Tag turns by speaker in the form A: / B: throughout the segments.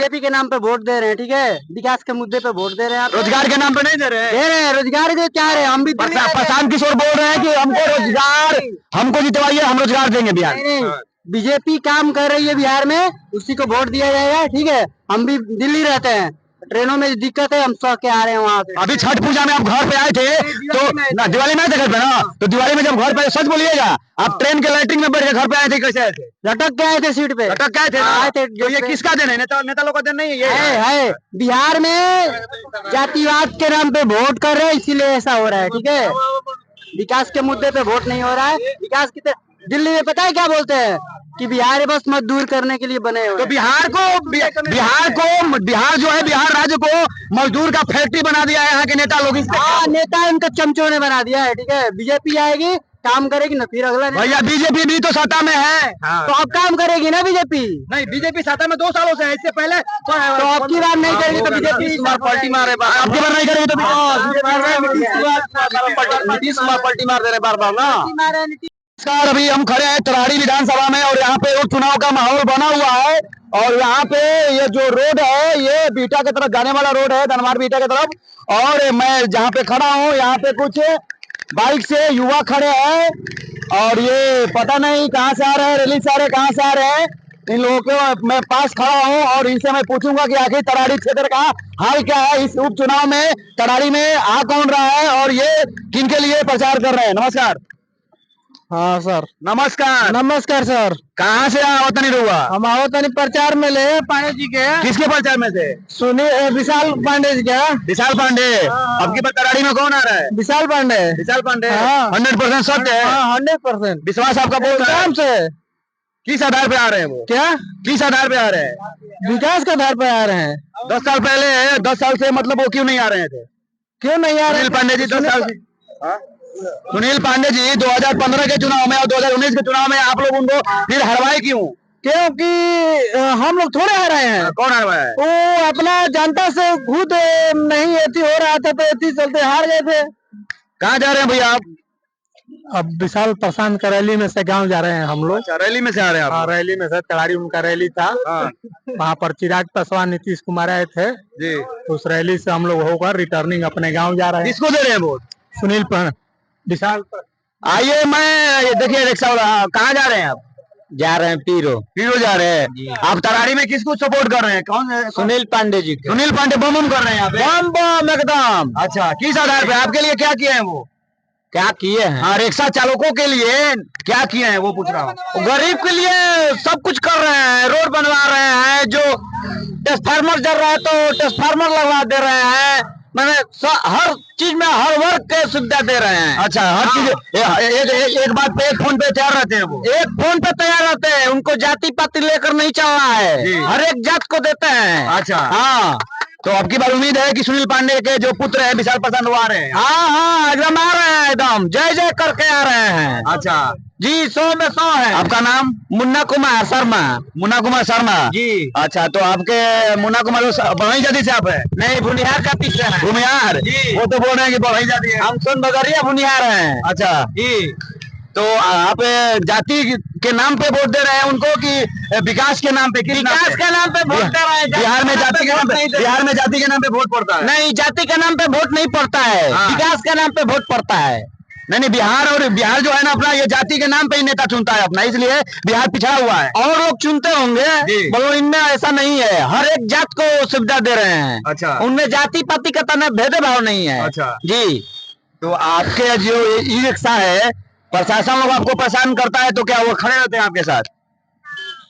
A: BJP के नाम पे वोट दे रहे हैं, ठीक है, विकास के मुद्दे पे वोट दे रहे हैं।
B: रोजगार के नाम पे नहीं दे रहे हैं,
A: रोजगार के क्या रहे, हम भी
B: प्रशांत किशोर बोल रहे हैं कि हमको रोजगार, हमको जितवाइए, हम रोजगार देंगे बिहार।
A: नहीं, बीजेपी काम कर रही है बिहार में, उसी को वोट दिया जाएगा, ठीक है। हम भी दिल्ली रहते हैं, ट्रेनों में दिक्कत है, हम सौ के आ रहे हैं वहाँ पे।
B: अभी छठ पूजा में आप घर पे आए थे तो ना, दिवाली में आए थे घर पे ना, तो दिवाली में जब घर पे, सच बोलिएगा, आप ट्रेन के लाइटिंग में बैठ के घर पे आए थे, कैसे आए थे?
A: लटक के आए थे सीट पे,
B: लटक के आए थे,
A: आए थे।
B: तो ये किसका देन है? नेता लोग का देन नहीं
A: है। बिहार में जातिवाद के नाम पे वोट कर रहे हैं, इसीलिए ऐसा हो रहा है, ठीक है। विकास के मुद्दे पे वोट नहीं हो रहा है। विकास की दिल्ली में पता है क्या बोलते हैं कि बिहार बस मजदूर करने के लिए बने हुए।
B: तो बिहार जो है, बिहार राज्य को मजदूर का फैक्ट्री बना दिया है यहाँ के नेता लोग।
A: नेता इनके चमचों ने बना दिया है, ठीक है। बीजेपी आएगी, काम करेगी ना, फिर अगला
B: भैया बीजेपी भी तो सत्ता में है।
A: तो अब काम करेगी ना बीजेपी।
B: नहीं, बीजेपी सत्ता में 2 सालों से है, इससे पहले
A: तो अब की बार नहीं करेगी तो बीजेपी
B: पलटी मारे, अब की बार नहीं करेगी तो नीतीश कुमार पलटी मार दे रहे बार बार ना। नमस्कार, अभी हम खड़े हैं तराड़ी विधानसभा में और यहाँ पे उपचुनाव का माहौल बना हुआ है। और यहाँ पे ये जो रोड है, ये बीटा की तरफ जाने वाला रोड है, धनमार बीटा की तरफ। और मैं जहाँ पे खड़ा हूँ, यहाँ पे कुछ बाइक से युवा खड़े हैं और ये पता नहीं कहाँ से आ रहे हैं, रैली से आ रहे हैं, कहाँ से आ रहे हैं। इन लोगों को मैं पास खड़ा हूँ और इनसे मैं पूछूंगा कि आखिर तराड़ी क्षेत्र का हाल क्या है, इस उपचुनाव में तराड़ी में आ कौन रहा है और ये किनके लिए प्रचार कर रहे हैं। नमस्कार।
A: हाँ सर,
B: नमस्कार।
A: नमस्कार सर।
B: कहाँ से आवतनी रुआ?
A: हम आवतनी प्रचार में ले पांडे जी के।
B: किसके प्रचार में से?
A: विशाल पांडे जी का।
B: विशाल पांडे। अब की तराड़ी में कौन आ रहा है?
A: विशाल पांडे।
B: विशाल पांडे।
A: 100%
B: सत्य है।
A: 100%
B: विश्वास आपका बोल रहा है
A: से।
B: किस आधार पे आ रहे हैं वो?
A: क्या
B: किस आधार पे आ रहे हैं?
A: विकास के आधार पे आ रहे हैं।
B: 10 साल पहले, 10 साल से मतलब वो क्यों नहीं आ रहे थे?
A: क्यों नहीं आ रहे?
B: सुनील पांडे जी 10 साल से। सुनील पांडे जी 2015 के चुनाव में और 2019 के चुनाव में आप लोग उनको फिर हरवाए क्यों?
A: क्योंकि हम लोग थोड़े हराए हैं।
B: कौन हरवाया है?
A: वो अपना जनता से खुद नहीं एथी हो रहा था, तो एथी चलते हार गए थे।
B: कहाँ जा रहे हैं भैया आप?
A: अब विशाल प्रशांत का रैली में से गांव जा रहे हैं हम लोग।
B: अच्छा, रैली में से आ रहे हैं आप?
A: रैली में से तराड़ी उनका रैली था। वहाँ पर चिराग पासवान, नीतीश कुमार आए थे जी। उस रैली से हम लोग होकर रिटर्निंग अपने गांव जा रहे हैं।
B: किसको दे रहे हैं वोट?
A: सुनील विशाल।
B: आइए, मैं देखिए रिक्शा वाला, कहाँ जा रहे हैं आप?
A: जा रहे हैं पीरो
B: जा रहे हैं। आप तराड़ी में किसको सपोर्ट कर रहे हैं? कौन है?
A: सुनील पांडे जी।
B: सुनील पांडे बम कर रहे हैं यहाँ
A: बम एकदम।
B: अच्छा, किस आधार पे? आपके लिए क्या किए हैं वो?
A: क्या किए हैं?
B: हाँ, रिक्शा चालकों के लिए क्या किए हैं वो पूछ रहा हूँ।
A: गरीब के लिए सब कुछ कर रहे हैं, रोड बनवा रहे हैं, जो ट्रांसफार्मर जल रहा है तो ट्रांसफार्मर लगवा दे रहे हैं, मैंने हर चीज में हर वर्ग के सुविधा दे रहे हैं।
B: अच्छा, हर चीज एक बात पे, एक फोन पे तैयार रहते हैं वो।
A: एक फोन पे तैयार रहते हैं, उनको जाति पाति लेकर नहीं चलना है, हर एक जात को देते हैं।
B: अच्छा
A: हाँ,
B: तो आपकी बात उम्मीद है कि सुनील पांडे के जो पुत्र है विशाल प्रसाद वो आ रहे हैं?
A: हाँ, एकदम आ रहे हैं, एकदम जय जय करके आ रहे हैं।
B: अच्छा
A: जी, 100 में 100 है।
B: आपका नाम?
A: मुन्ना कुमार शर्मा।
B: मुन्ना कुमार शर्मा
A: जी।
B: अच्छा, तो आपके मुन्ना कुमार बढ़ई जाति से आप है?
A: नहीं, भुनिहार का पीछे है।
B: भूमिहार जी। वो तो बोल रहे हैं कि बढ़ई जाति है।
A: हम सोनभद्रिया भुनिहार हैं।
B: अच्छा
A: जी।
B: तो आप जाति के नाम पे वोट दे रहे हैं उनको कि विकास के नाम पे?
A: विकास के नाम पे वोट दे रहे हैं।
B: बिहार में जाति के नाम पे, बिहार में जाति के नाम पे वोट पड़ता है?
A: नहीं, जाति के नाम पे वोट नहीं पड़ता है, विकास के नाम पे वोट पड़ता है।
B: नहीं, बिहार जो है ना अपना, ये जाति के नाम पे ही नेता चुनता है अपना, इसलिए बिहार पिछड़ा हुआ है।
A: और लोग चुनते होंगे, बोलो इनमें ऐसा नहीं है, हर एक जात को सुविधा दे रहे हैं।
B: अच्छा,
A: उनमें जाति पाति का तना भेदभाव नहीं है।
B: अच्छा
A: जी।
B: तो आपके जो ई रिक्शा है, प्रशासन लोग आपको परेशान करता है तो क्या वो खड़े रहते हैं आपके साथ?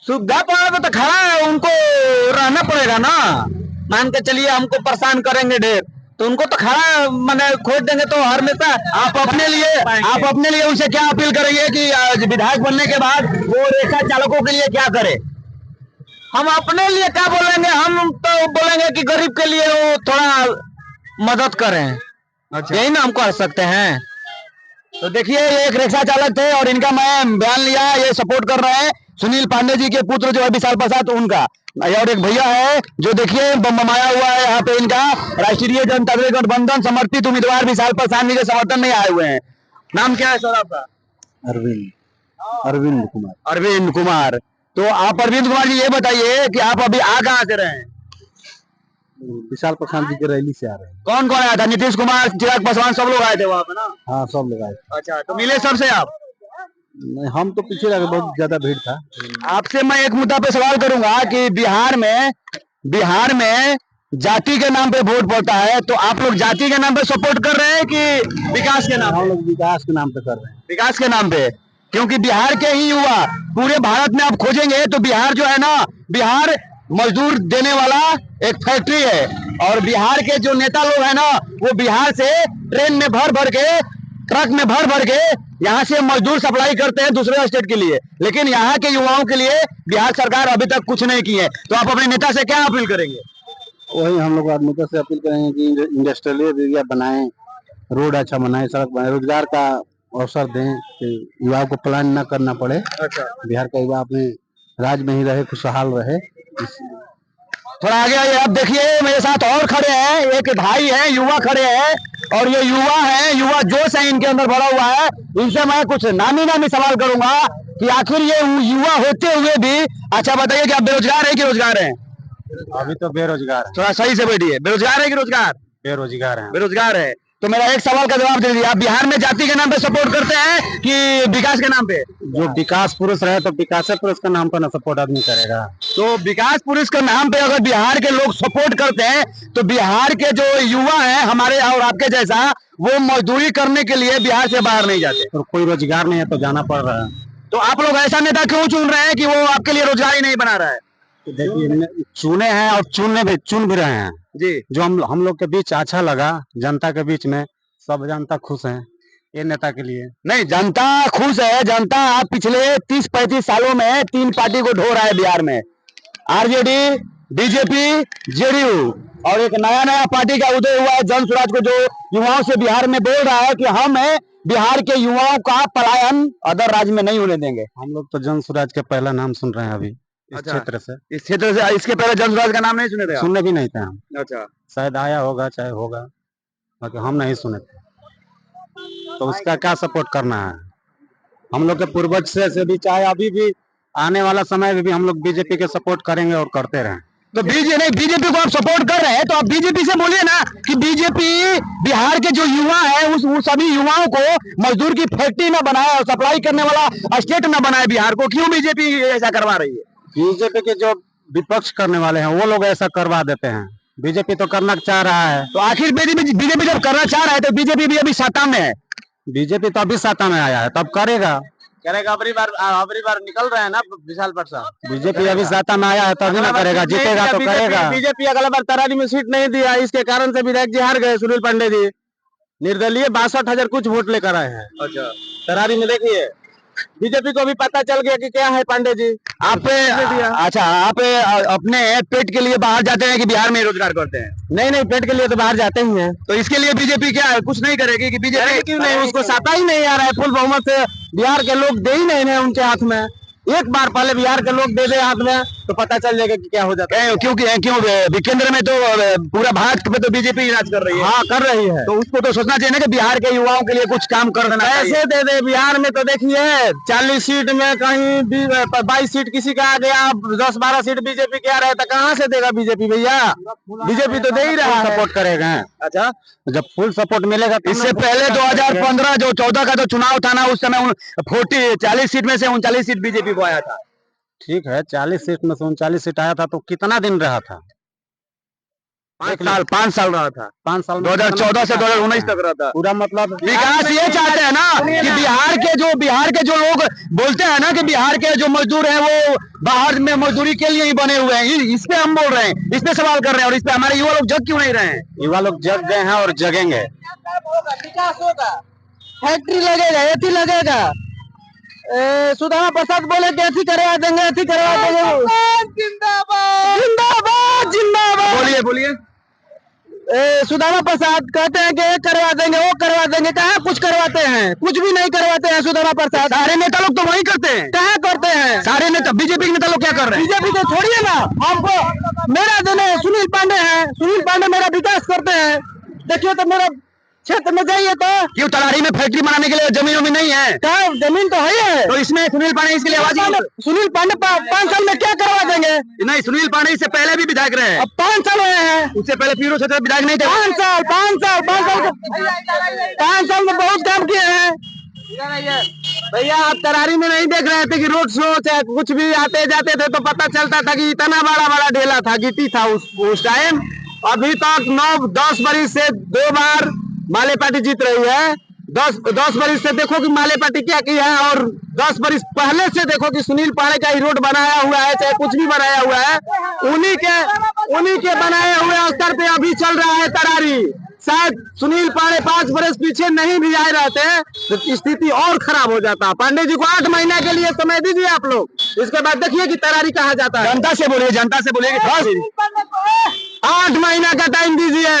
A: सुविधा पड़ा तो खड़ा है, उनको रहना पड़ेगा ना। मान के चलिए हमको परेशान करेंगे ढेर, तो उनको तो खड़ा मैंने खोज देंगे, तो हमेशा
B: आप अपने लिए उनसे क्या अपील करेंगे कि विधायक बनने के बाद वो रिक्शा चालकों के लिए क्या करे?
A: हम अपने लिए क्या बोलेंगे, हम तो बोलेंगे कि गरीब के लिए वो थोड़ा मदद करें।
B: अच्छा,
A: यही ना हम कर सकते हैं।
B: तो देखिए, ये एक रिक्शा चालक थे और इनका मैं बयान लिया, ये सपोर्ट कर रहे हैं सुनील पांडे जी के पुत्र जो है विशाल प्रसाद, उनका। और एक भैया है जो देखिए बमबमाया हुआ है यहाँ पे, इनका राष्ट्रीय जनतांत्रिक गठबंधन समर्थित उम्मीदवार विशाल प्रसाद जी के समर्थन में आए हुए हैं। नाम क्या है सर आपका?
A: अरविंद कुमार।
B: अरविंद कुमार। तो आप अरविंद कुमार जी ये बताइए कि आप अभी आ कहाँ से रहे हैं?
A: विशाल प्रशांत जी की रैली से आ रहे हैं।
B: कौन कौन आया था? नीतीश कुमार, चिराग पासवान, सब लोग आए थे वहाँ पे ना?
A: हाँ, सब लोग आए।
B: अच्छा, तो मिले सबसे आप?
A: नहीं, हम तो पीछे रह गए, बहुत ज्यादा भीड़ था।
B: आपसे मैं एक मुद्दा पे सवाल करूंगा कि बिहार में जाति के नाम पे वोट पड़ता है, तो आप लोग जाति के नाम पे सपोर्ट कर रहे हैं कि विकास के नाम
A: हम
B: पे?
A: लोग विकास के नाम पे कर रहे हैं।
B: विकास के नाम पे, क्योंकि बिहार के ही युवा पूरे भारत में आप खोजेंगे तो बिहार जो है ना, बिहार मजदूर देने वाला एक फैक्ट्री है, और बिहार के जो नेता लोग हैं ना, वो बिहार से ट्रेन में भर भर के, ट्रक में भर भर के यहाँ से मजदूर सप्लाई करते हैं दूसरे स्टेट के लिए, लेकिन यहाँ के युवाओं के लिए बिहार सरकार अभी तक कुछ नहीं की है। तो आप अपने नेता से क्या अपील करेंगे?
A: वही हम लोग नेता से अपील करेंगे कि इंडस्ट्रियल एरिया बनाएं, रोड अच्छा बनाएं, सड़क बनाएं, रोजगार का अवसर दें कि युवाओं को प्लान न करना पड़े।
B: अच्छा,
A: बिहार का युवा अपने राज्य में ही रहे, खुशहाल रहे।
B: थोड़ा आगे आइए। आप देखिए मेरे साथ और खड़े हैं, एक भाई है, युवा खड़े हैं, और ये युवा है, युवा जोश है इनके अंदर भरा हुआ है। इनसे मैं कुछ नामी सवाल करूंगा कि आखिर ये युवा होते हुए भी, अच्छा बताइए कि आप बेरोजगार है कि रोजगार हैं?
A: अभी तो बेरोजगार है।
B: थोड़ा सही से बैठिए, बेरोजगार है कि रोजगार?
A: बेरोजगार है।
B: बेरोजगार है। तो मेरा एक सवाल का जवाब दे दीजिए, आप बिहार में जाति के नाम पे सपोर्ट करते हैं कि विकास के नाम पे?
A: जो विकास पुरुष रहे तो विकास पुरुष के नाम पर ना सपोर्ट आदमी करेगा।
B: तो विकास पुरुष के नाम पे अगर बिहार के लोग सपोर्ट करते हैं, तो बिहार के जो युवा हैं हमारे और आपके जैसा, वो मजदूरी करने के लिए बिहार से बाहर नहीं जाते।
A: और कोई रोजगार नहीं है तो जाना पड़ रहा है।
B: तो आप लोग ऐसा नेता क्यों चुन रहे हैं कि वो आपके लिए रोजगार ही नहीं बना रहा है?
A: देखिए, चुने हैं और चुन भी रहे हैं
B: जी।
A: जो हम लोग के बीच अच्छा लगा, जनता के बीच में सब जनता खुश है ये नेता के लिए।
B: नहीं, जनता खुश है। जनता आप पिछले 30-35 सालों में 3 पार्टी को ढो रहा है बिहार में, आरजेडी, बीजेपी, जेडीयू, और एक नया पार्टी का उदय हुआ है जन स्वराज को, जो युवाओं से बिहार में बोल रहा है कि हम बिहार के युवाओं का पलायन अदर राज्य में नहीं होने देंगे।
A: हम लोग तो जन स्वराज का पहला नाम सुन रहे हैं अभी इस क्षेत्र से।
B: इस क्षेत्र से इसके पहले जन स्वराज का नाम नहीं सुने थे?
A: सुनने भी नहीं थे हम।
B: अच्छा,
A: शायद आया होगा, चाहे होगा, बाकी हम नहीं सुने थे। तो उसका क्या सपोर्ट करना है? हम लोग के पूर्वज से भी, चाहे अभी भी आने वाला समय में भी हम लोग बीजेपी के सपोर्ट करेंगे और करते रहें।
B: तो बीजेपी को आप सपोर्ट कर रहे हैं, तो आप बीजेपी से बोलिए ना कि बीजेपी बिहार के जो युवा है उस सभी युवाओं को मजदूर की फैक्ट्री न बनाए और सप्लाई करने वाला स्टेट न बनाए बिहार को। क्यों बीजेपी ऐसा करवा रही है?
A: बीजेपी के जो विपक्ष करने वाले हैं वो लोग ऐसा करवा देते हैं। बीजेपी तो करना चाह रहा है।
B: तो आखिर बीजेपी जब करना चाह रहा है तो बीजेपी भी अभी सत्ता में है।
A: बीजेपी तो अभी सत्ता में आया है, तब करेगा।
B: अबरी बार निकल रहे हैं ना विशाल प्रसाद।
A: बीजेपी अभी सत्ता में आया है तभी ना करेगा, जीतेगा तो करेगा।
B: बीजेपी अगला बार तरारी में सीट नहीं दिया, इसके कारण से विधायक जी हार गए। सुनील पांडे जी निर्दलीय 62,000 कुछ वोट लेकर आए हैं। अच्छा, तरारी में देखिए बीजेपी को भी पता चल गया कि क्या है पांडे जी। आप अपने पेट के लिए बाहर जाते हैं कि बिहार में रोजगार करते हैं?
A: नहीं, पेट के लिए तो बाहर जाते ही हैं।
B: तो इसके लिए बीजेपी क्या है, कुछ नहीं करेगी कि बीजेपी
A: क्यों नहीं? उसको सत्ता ही नहीं आ रहा है, फुल बहुमत से बिहार के लोग दे ही नहीं है उनके हाथ में। एक बार पहले बिहार के लोग दे हाथ में तो पता चल जाएगा कि क्या हो जाता है।
B: क्यों केंद्र में तो पूरा भारत में तो बीजेपी राज कर रही है।
A: हाँ, कर रही है।
B: तो उसको तो सोचना चाहिए ना कि बिहार के युवाओं के लिए कुछ काम कर देना।
A: ऐसे दे दे। बिहार में तो देखिए 40 सीट में कहीं 22 सीट किसी का आ गया, 10-12 सीट बीजेपी के आ रहा है, तो कहाँ से देगा बीजेपी भैया? बीजेपी तो दे ही रहा है, सपोर्ट करेगा।
B: अच्छा,
A: जब फुल सपोर्ट मिलेगा।
B: इससे पहले 2015 जो 14 का जो चुनाव था ना, उस समय 40 सीट में से 39 सीट बीजेपी को आया था।
A: ठीक है, 40 सीट में से 39 सीट आया था, तो कितना दिन रहा था?
B: 5 साल रहा था।
A: 5 साल
B: 2014 से 2019 तक रहा था।
A: पूरा मतलब
B: विकास ये चाहते हैं ना कि बिहार के जो लोग बोलते हैं ना कि बिहार के जो मजदूर हैं वो बाहर में मजदूरी के लिए ही बने हुए हैं, इस पे हम बोल रहे हैं, इस पे सवाल कर रहे हैं, और इस पे हमारे युवा लोग जग क्यों नहीं रहे हैं?
A: युवा लोग जग गए हैं और जगेंगे।
B: विकास होगा, फैक्ट्री लगेगा, एथी लगेगा। सुदामा प्रसाद बोले कि एथी करवा देंगे, एथी करवा देंगे। जिंदाबाद जिंदाबाद जिंदाबाद। बोलिए। सुदामा प्रसाद कहते हैं कि करवा देंगे, वो करवा देंगे। कहाँ कुछ करवाते हैं? कुछ भी नहीं करवाते हैं सुदामा प्रसाद। सारे नेता लोग तो वही करते हैं। कहाँ करते हैं सारे नेता? बीजेपी के नेता लोग क्या कर रहे हैं? बीजेपी तो छोड़िए ना, हमको मेरा देने सुनील पांडे हैं। सुनील पांडे मेरा विकास करते हैं। देखिए तो मेरा
A: क्षेत्र में जाइए तो
B: क्यों तरारी में फैक्ट्री बनाने के लिए जमीन वमीन नहीं है?
A: क्या जमीन तो है ही है।
B: तो इसमें सुनील पांडे इसके लिए आवाज
A: सुनील पांडे 5 साल में क्या करवा देंगे?
B: नहीं, सुनील पांडे इससे पहले भी विधायक रहे।
A: अब 5 साल हुए हैं,
B: उससे पहले पीरू क्षेत्र में विधायक नहीं थे।
A: 5 साल में बहुत काम किए हैं।
B: भैया आप तरारी में नहीं देख रहे थे कि रोड शो चाहे कुछ भी आते जाते थे तो पता चलता था कि इतना बड़ा बड़ा ढेला था, गिट्टी था उस टाइम। अभी तक 9-10 बरिस से 2 बार माले पार्टी जीत रही है। 10 बरिस से देखो कि माले पार्टी क्या की है, और 10 बरिस पहले से देखो कि सुनील पांडे का ही रोड बनाया हुआ है, चाहे कुछ भी बनाया हुआ है, उन्हीं के बनाए हुए स्तर पे अभी चल रहा है तरारी। शायद सुनील पांडे 5 बरस पीछे नहीं भी आए रहते तो स्थिति और खराब हो जाता। पांडे जी को 8 महीना के लिए समय दीजिए आप लोग, इसके बाद देखिए कि तरारी कहा जाता है। जनता से बोलिए 8 महीना का टाइम दीजिए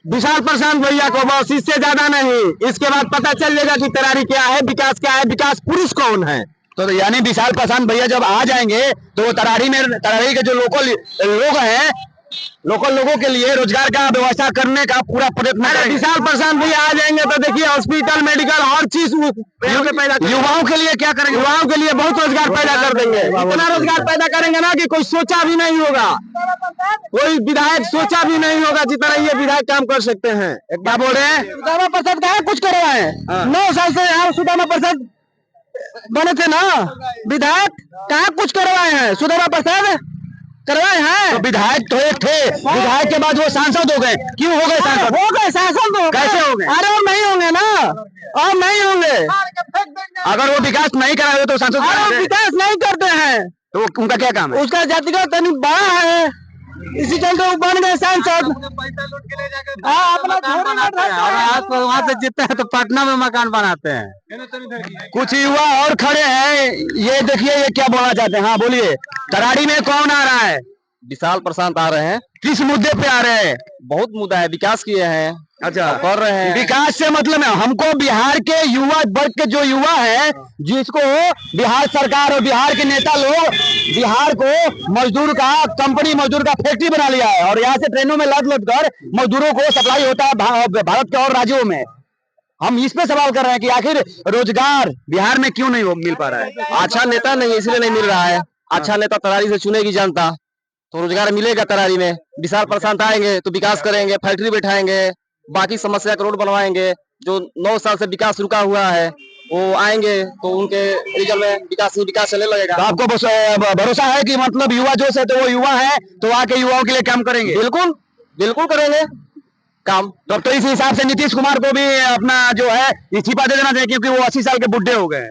B: विशाल प्रशांत भैया को, बस, इससे ज्यादा नहीं। इसके बाद पता चल जाएगा कि तरारी क्या है, विकास पुरुष कौन है। तो यानी विशाल प्रशांत भैया जब आ जाएंगे तो तरारी के जो लोकल लोग हैं, लोकल लोगों के लिए रोजगार का व्यवस्था करने का पूरा प्रयत्न करेंगे। विशाल प्रशांत भैया आ जाएंगे तो देखिए हॉस्पिटल, मेडिकल, हर चीज युवाओं के लिए क्या करेंगे? युवाओं के लिए बहुत रोजगार पैदा कर देंगे। इतना रोजगार पैदा करेंगे ना कि कोई सोचा भी नहीं होगा, कोई विधायक सोचा भी नहीं होगा जितना ये विधायक काम कर सकते हैं। क्या बोल रहे हैं? सुदामा प्रसाद कहाँ कुछ करवाए? 9 साल से यहाँ सुदामा प्रसाद बने थे ना विधायक, कहाँ कुछ करवाए हैं? सुदामा प्रसाद करवाए हैं तो विधायक तो एक थे, विधायक के बाद वो सांसद हो गए। क्यों हो गए सांसद? सांसद कैसे हो गए? अरे और नहीं होंगे ना, और नहीं होंगे। अगर वो विकास नहीं कराए तो सांसद, अरे विकास नहीं करते हैं तो उनका क्या काम है? उसका जातिगत तनी बड़ा है, इसी चलते वो बन गए सांसद। वहाँ से जीतते हैं तो पटना में मकान बनाते हैं। कुछ युवा और खड़े हैं, ये देखिए ये क्या बोलना चाहते हैं। हाँ बोलिए, तरारी में कौन आ रहा है?
A: विशाल प्रशांत आ रहे हैं।
B: किस मुद्दे पे आ रहे हैं?
A: बहुत मुद्दा है, विकास किए हैं।
B: अच्छा,
A: कर रहे हैं।
B: विकास से मतलब है हमको बिहार के युवा वर्ग के जो युवा है, जिसको बिहार सरकार और बिहार के नेता लोग बिहार को मजदूर का कंपनी, मजदूर का फैक्ट्री बना लिया है, और यहाँ से ट्रेनों में लद कर मजदूरों को सप्लाई होता है भारत के और राज्यों में। हम इस पे सवाल कर रहे हैं कि आखिर रोजगार बिहार में क्यों नहीं मिल पा रहा है?
A: अच्छा नेता नहीं, इसलिए नहीं मिल रहा है। अच्छा नेता तरारी से चुनेगी जनता तो रोजगार मिलेगा तरारी में। विशाल प्रशांत आएंगे तो विकास करेंगे, फैक्ट्री बैठाएंगे, बाकी समस्या का रोड बनवाएंगे। जो 9 साल से विकास रुका हुआ है वो आएंगे तो उनके रीजन में विकास चलने लगेगा।
B: तो आपको भरोसा है कि मतलब युवा जो है तो वो युवा है तो आके युवाओं के लिए काम करेंगे?
A: बिल्कुल करेंगे काम।
B: तो इस हिसाब से नीतीश कुमार को भी अपना जो है इस्तीफा दे देना चाहिए, क्योंकि वो 80 साल के बुढ़े हो गए।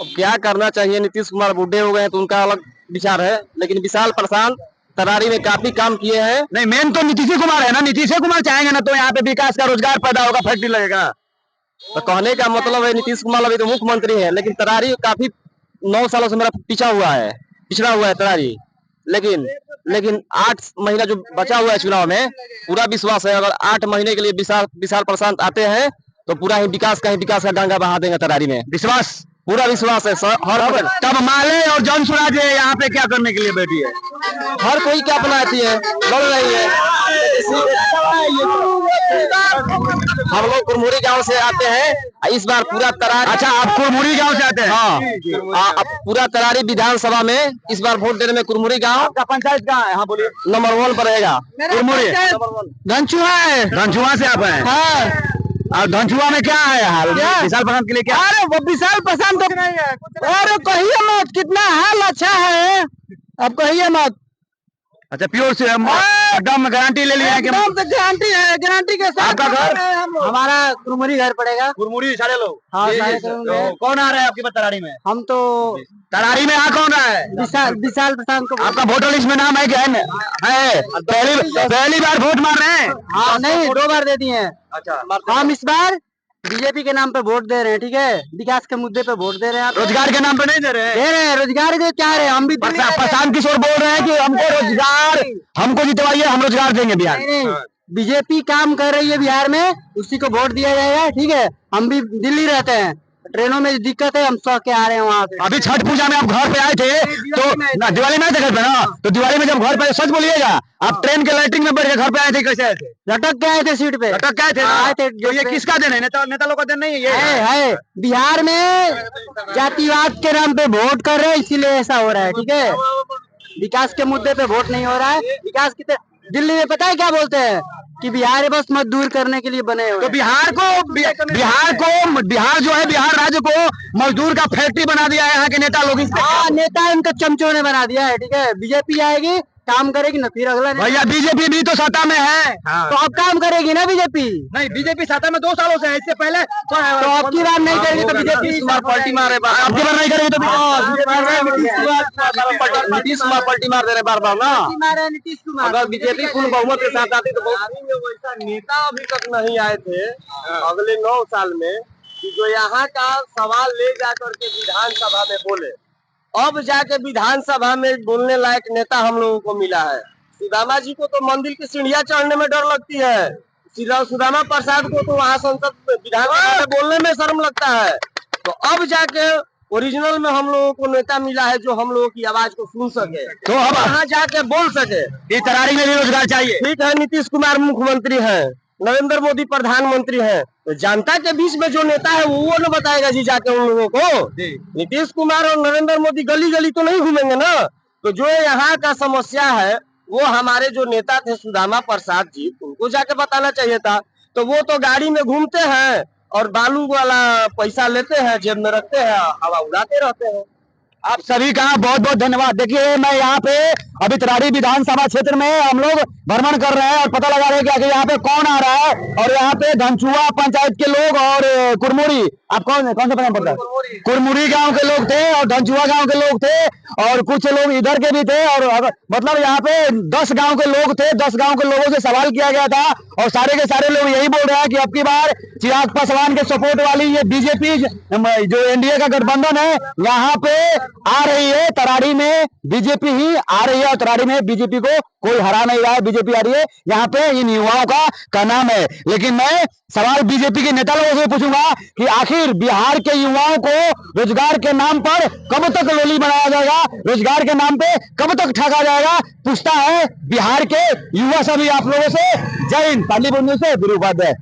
A: अब क्या करना चाहिए? नीतीश कुमार बुढ़े हो गए तो उनका अलग विचार है, लेकिन विशाल प्रशांत तरारी में काफी काम किए हैं।
B: नहीं, मेन तो नीतीश कुमार है ना। नीतीश कुमार चाहेंगे ना तो यहाँ पे विकास का, रोजगार पैदा होगा, फैक्ट्री लगेगा।
A: तो कहने का मतलब है नीतीश कुमार अभी तो मुख्यमंत्री है, लेकिन तरारी काफी 9 सालों से मेरा पिछड़ा हुआ है तरारी। लेकिन 8 महीना जो बचा हुआ है चुनाव में, पूरा विश्वास है अगर 8 महीने के लिए विशाल प्रशांत आते हैं तो पूरा ही विकास का गंगा बहा देंगे तरारी में। पूरा विश्वास है हर।
B: तब माले और जन स्वराज यहाँ पे क्या करने के लिए बैठी है?
A: हर कोई क्या बनाती है, लड़ रही है। हम लोग कुरमुरी गांव से आते हैं, इस बार पूरा तरारी।
B: अच्छा, आप कुरमुरी गांव से आते हैं?
A: हाँ, पूरा तरारी विधानसभा में इस बार वोट देने में कुरमुरी गांव
B: का पंचायत कहाँ है? हाँ बोलिए।
A: नंबर 1 पर रहेगा
B: कुरमुरी।
A: धनचुआ है।
B: धनचुआ से आप हैं?
A: हाँ।
B: और धनचुआ में क्या है हाल? विशाल प्रशांत के लिए क्या?
A: अरे वो विशाल प्रशांत तो नहीं है। अरे कहिए मत, कितना हाल अच्छा है, अब कहिए मत।
B: अच्छा, प्योर से एकदम गारंटी ले लिया है कि
A: गारंटी है, गारंटी के साथ।
B: आपका घर?
A: हमारा कुरमुरी घर पड़ेगा।
B: कुरमुरी सारे लोग?
A: हाँ,
B: तो कौन आ रहा है आपके पास तरारी में?
A: हम तो
B: तरारी में आ कौन रहा है?
A: विशाल प्रशांत को।
B: आपका वोटर लिस्ट में नाम है क्या? है। पहली बार वोट मार रहे हैं?
A: हाँ, नहीं 2 बार दे दिए हैं।
B: अच्छा,
A: हम इस बार बीजेपी के नाम पे वोट दे रहे हैं, ठीक है। विकास के मुद्दे पे वोट दे रहे हैं।
B: रोजगार के नाम पे नहीं दे रहे हैं?
A: रोजगार के क्या है? हम भी
B: प्रशांत किशोर बोल रहे हैं कि हमको रोजगार, हमको जितवाइए, हम रोजगार देंगे बिहार।
A: नहीं, बीजेपी काम कर रही है बिहार में, उसी को वोट दिया जाएगा, ठीक है। हम भी दिल्ली रहते हैं, ट्रेनों में दिक्कत है, हम सौ के आ रहे हैं वहाँ से।
B: अभी छठ पूजा में आप घर पे आए थे तो ना, दिवाली में आए थे घर पे ना, तो दिवाली में जब घर पे, सच बोलिएगा, आप ट्रेन के लाइटिंग में बैठ के घर पे आए थे, कैसे आए थे?
A: लटक के आए थे सीट पे,
B: लटक के आए थे ना?
A: आए थे।
B: तो ये किसका देन है? नेता लोग का देन नहीं है ये?
A: है बिहार में जातिवाद के नाम पे वोट कर रहे हैं, इसीलिए ऐसा हो रहा है, ठीक है। विकास के मुद्दे पे वोट नहीं हो रहा है। विकास की दिल्ली में पता है क्या बोलते हैं कि बिहार बस मजदूर करने के लिए बने हुए।
B: तो बिहार जो है, बिहार राज्य को मजदूर का फैक्ट्री बना दिया है यहाँ के नेता लोग।
A: हाँ, नेता इनका चमचों ने बना दिया है, ठीक है। बीजेपी आएगी, काम करेगी ना, फिर अगला
B: भैया बीजेपी भी तो सत्ता में है।
A: तो अब काम करेगी ना बीजेपी।
B: नहीं, बीजेपी सत्ता में 2 सालों से है, इससे पहले
A: तो अब की बार नहीं करेगी तो बीजेपी
B: पलटी मार रहे, आपकी बार नहीं करेगी तो नीतीश कुमार पलटी मार दे रहे बार ना।
A: नीतीश कुमार
B: अगर बीजेपी पूर्ण बहुमत के साथ आती तो
C: वैसा नेता अभी तक नहीं आए थे अगले 9 साल में कि जो यहाँ का सवाल ले जाकर के विधानसभा में बोले। अब जाके विधानसभा में बोलने लायक नेता हम लोगों को मिला है। सुदामा जी को तो मंदिर की सीढ़ियां चढ़ने में डर लगती है, सुदामा प्रसाद को तो वहाँ संसद विधानसभा में बोलने में शर्म लगता है। तो अब जाके ओरिजिनल में हम लोगों को नेता मिला है जो हम लोगों की आवाज को सुन सके,
B: तो अब
C: वहाँ जाके बोल सके।
B: इस तरारी में भी रोजगार चाहिए।
C: ठीक है, नीतीश कुमार मुख्यमंत्री है, नरेंद्र मोदी प्रधानमंत्री है, तो जनता के बीच में जो नेता है वो न बताएगा जी जाके उन लोगों को। नीतीश कुमार और नरेंद्र मोदी गली गली तो नहीं घूमेंगे ना। तो जो यहाँ का समस्या है वो हमारे जो नेता थे सुदामा प्रसाद जी, उनको जाके बताना चाहिए था। तो वो तो गाड़ी में घूमते हैं और बालू वाला पैसा लेते हैं, जेब में रखते हैं, हवा उड़ाते रहते हैं।
B: आप सभी का बहुत बहुत धन्यवाद। देखिए, मैं यहाँ पे अभी तरारी विधानसभा क्षेत्र में हम लोग भ्रमण कर रहे हैं और पता लगा रहे हैं कि यहाँ पे कौन आ रहा है। और यहाँ पे धनचुआ पंचायत के लोग और कुरमुरी, आप कौन से प्रधान पड़ता है? कुरमुरी गांव के लोग थे और धनचुआ गांव के लोग थे और कुछ लोग इधर के भी थे। और मतलब यहाँ पे 10 गांव के लोग थे। 10 गांव के लोगों से सवाल किया गया था और सारे के सारे लोग यही बोल रहे हैं कि अब की बार चिराग पासवान के सपोर्ट वाली ये बीजेपी जो एनडीए का गठबंधन है यहाँ पे आ रही है। तरारी में बीजेपी ही आ रही है और तरारी में बीजेपी को कोई हरा नहीं रहा है, बीजेपी आ रही है। यहाँ पे इन युवाओं का नाम है। लेकिन मैं सवाल बीजेपी के नेता लोगों से पूछूंगा कि आखिर बिहार के युवाओं को रोजगार के नाम पर कब तक लोली बनाया जाएगा, रोजगार के नाम पे कब तक ठगा जाएगा, पूछता है बिहार के युवा सभी आप लोगों से। जय हिंद। पाटलिपुत्र से गुरु उपाध्याय।